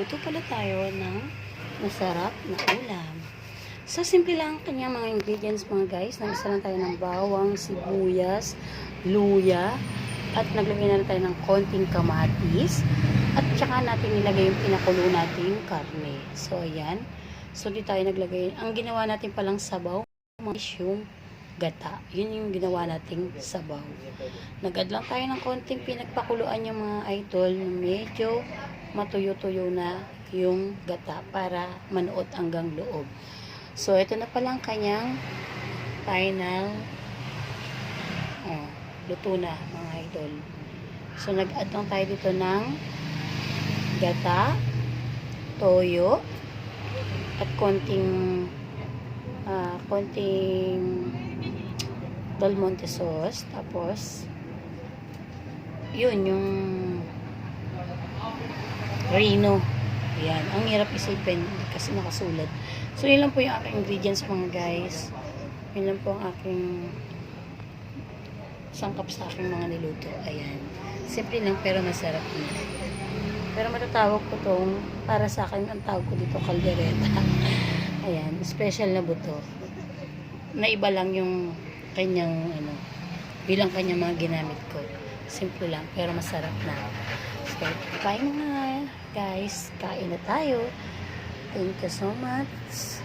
magluto pala tayo ng masarap na ulam. So, simple lang ang kanyang mga ingredients mga guys. Nagisa lang tayo ng bawang, sibuyas, luya, at naglagay na tayo ng konting kamatis. At saka natin nilagay yung pinakulo nating karne. So, ayan. So, di tayo naglagay. Ang ginawa natin palang sabaw is yung gata. Yun yung ginawa nating sabaw. Nag-add lang tayo ng konting pinagpakuluan yung mga idol. Medyo matuyo-tuyo na yung gata para manuot hanggang loob. So, ito na pala ang kanyang final luto na mga idol. So, nag-add lang tayo dito ng gata, toyo, at konting Del Monte sauce. Tapos, yun, yung Reno. Ayan. Ang hirap isipin kasi nakasulat. So, yun lang po yung aking ingredients mga guys. Yun lang po ang aking sangkap sa aking mga niluto. Ayan. Simple lang pero masarap na. Pero matatawag ko tong, para sa akin, ang tawag ko dito, kaldereta. Ayan. Special na buto. Naiba lang yung kanyang, bilang kanyang mga ginamit ko. Simple lang, pero masarap na. So, bye mga guys. Kain na tayo. Thank you so much.